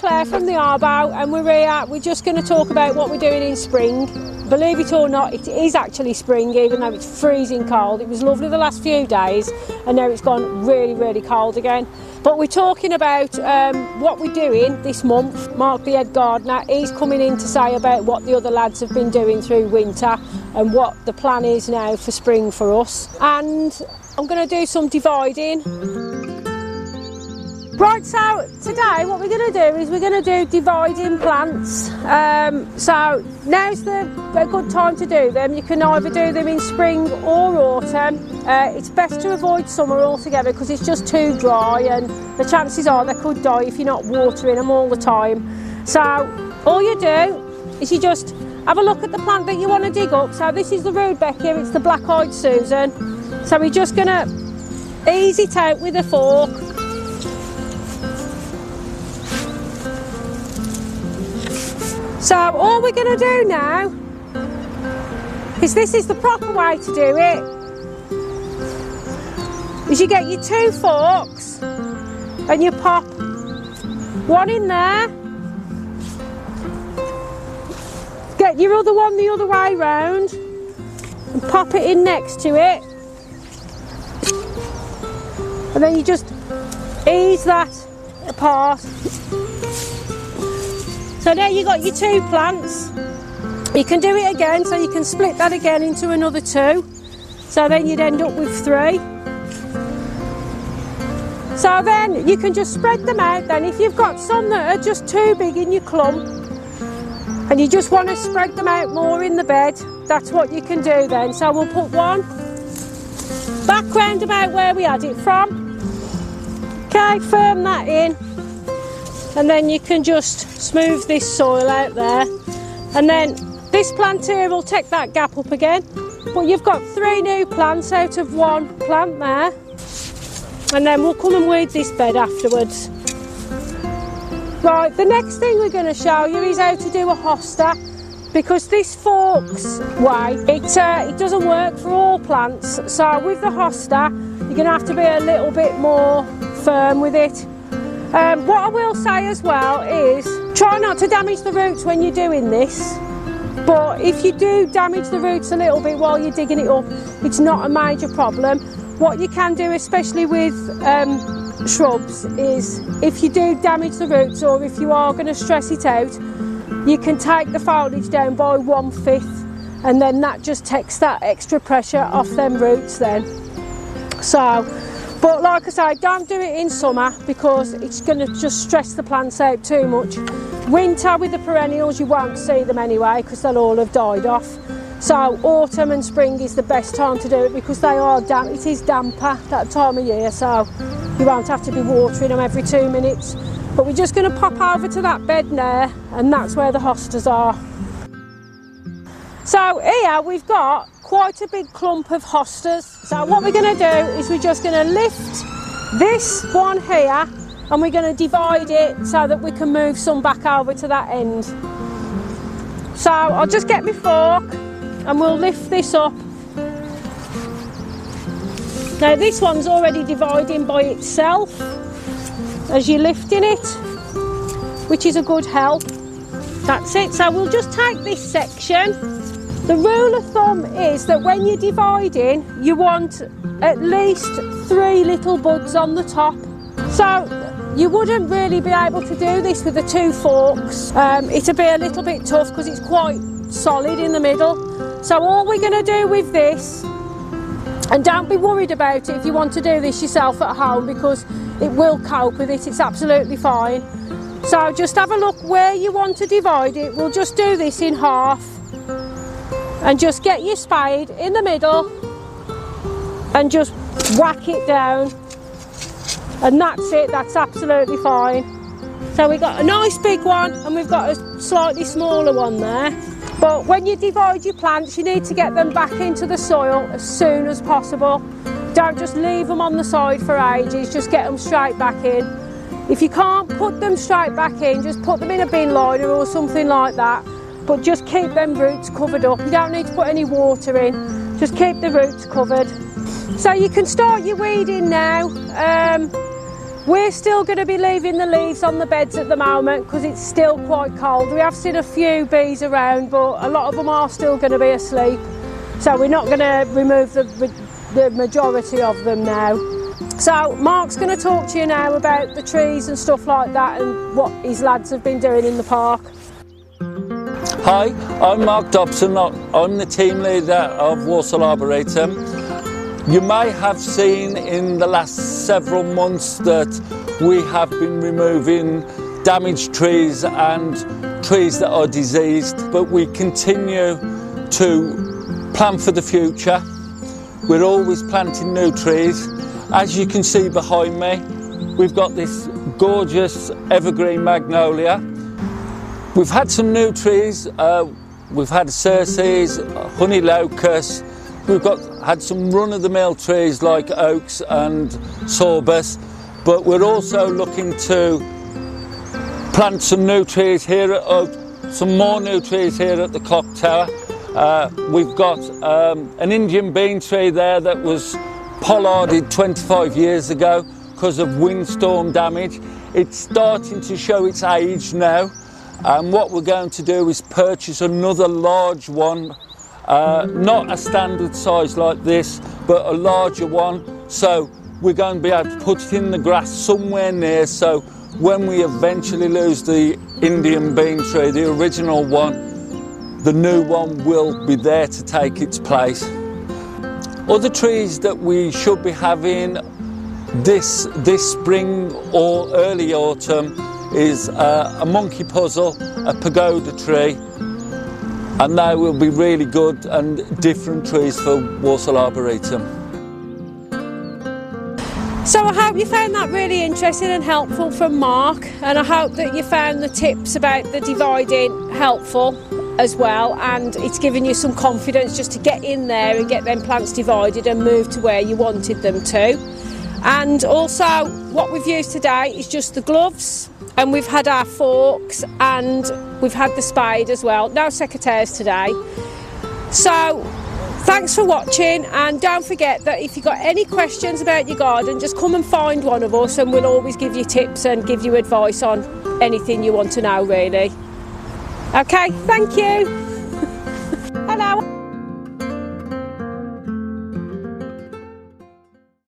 Claire from the Arbo, and we're just going to talk about what we're doing in spring. Believe it or not, it is actually spring, even though it's freezing cold. It was lovely the last few days, and now it's gone really, really cold again. But we're talking about what we're doing this month. Mark, the head gardener, he's coming in to say about what the other lads have been doing through winter and what the plan is now for spring for us. And I'm going to do some dividing. Right, so today what we're going to do is we're going to do dividing plants. So now's a good time to do them. You can either do them in spring or autumn. It's best to avoid summer altogether because it's just too dry, and the chances are they could die if you're not watering them all the time. So all you do is you just have a look at the plant that you want to dig up. So this is the rudbeckia, it's the black-eyed Susan. So we're just going to ease it out with a fork. So all we're going to do now is, this is the proper way to do it, is you get your two forks and you pop one in there, get your other one the other way round and pop it in next to it, and then you just ease that apart. So now you've got your two plants. You can do it again, so you can split that again into another two. So then you'd end up with three. So then you can just spread them out then. If you've got some that are just too big in your clump and you just want to spread them out more in the bed, that's what you can do then. So we'll put one back round about where we had it from. Okay, firm that in. And then you can just smooth this soil out there, and then this plant here will take that gap up again, but you've got three new plants out of one plant there, and then we'll come and weed this bed afterwards. Right, the next thing we're going to show you is how to do a hosta, because this forks way, it doesn't work for all plants. So with the hosta you're going to have to be a little bit more firm with it. What I will say as well is try not to damage the roots when you're doing this, but if you do damage the roots a little bit while you're digging it up, it's not a major problem. What you can do, especially with shrubs, is if you do damage the roots, or if you are going to stress it out, you can take the foliage down by 1/5, and then that just takes that extra pressure off them roots then. So, but like I say, don't do it in summer because it's going to just stress the plants out too much. Winter with the perennials, you won't see them anyway because they'll all have died off. So autumn and spring is the best time to do it because they are damp. It is damper that time of year, so you won't have to be watering them every 2 minutes. But we're just going to pop over to that bed there, and that's where the hostas are. So here we've got quite a big clump of hostas. So what we're going to do is we're just going to lift this one here, and we're going to divide it so that we can move some back over to that end. So I'll just get my fork and we'll lift this up. Now this one's already dividing by itself as you're lifting it, which is a good help. That's it. So we'll just take this section. The rule of thumb is that when you're dividing, you want at least 3 little buds on the top. So you wouldn't really be able to do this with the 2 forks. It'll be a little bit tough because it's quite solid in the middle. So all we're going to do with this, and don't be worried about it if you want to do this yourself at home because it will cope with it, it's absolutely fine. So just have a look where you want to divide it. We'll just do this in half. And just get your spade in the middle and just whack it down, and that's it, that's absolutely fine. So we've got a nice big one and we've got a slightly smaller one there. But when you divide your plants, you need to get them back into the soil as soon as possible. Don't just leave them on the side for ages, just get them straight back in. If you can't put them straight back in, just put them in a bin liner or something like that. But just keep them roots covered up. You don't need to put any water in, just keep the roots covered. So you can start your weeding now. We're still going to be leaving the leaves on the beds at the moment because it's still quite cold. We have seen a few bees around, but a lot of them are still going to be asleep. So we're not going to remove the majority of them now. So Mark's going to talk to you now about the trees and stuff like that and what his lads have been doing in the park. Hi, I'm Mark Dobson. I'm the team leader of Walsall Arboretum. You may have seen in the last several months that we have been removing damaged trees and trees that are diseased, but we continue to plan for the future. We're always planting new trees. As you can see behind me, we've got this gorgeous evergreen magnolia. We've had some new trees. We've had cerces, honey locust. We've had some run-of-the-mill trees like oaks and sorbus, but we're also looking to plant some new trees here, some more new trees here at the clock tower. We've got an Indian bean tree there that was pollarded 25 years ago because of windstorm damage. It's starting to show its age now, and what we're going to do is purchase another large one, not a standard size like this, but a larger one. So we're going to be able to put it in the grass somewhere near, so when we eventually lose the Indian bean tree, the original one, the new one will be there to take its place. Other trees that we should be having this spring or early autumn is a monkey puzzle, a pagoda tree, and they will be really good and different trees for Walsall Arboretum. So I hope you found that really interesting and helpful from Mark, and I hope that you found the tips about the dividing helpful as well, and it's given you some confidence just to get in there and get them plants divided and move to where you wanted them to. And also what we've used today is just the gloves, and we've had our forks and we've had the spade as well. No secateurs today. So thanks for watching, and don't forget that if you've got any questions about your garden, just come and find one of us and we'll always give you tips and give you advice on anything you want to know really. Okay, thank you. Hello.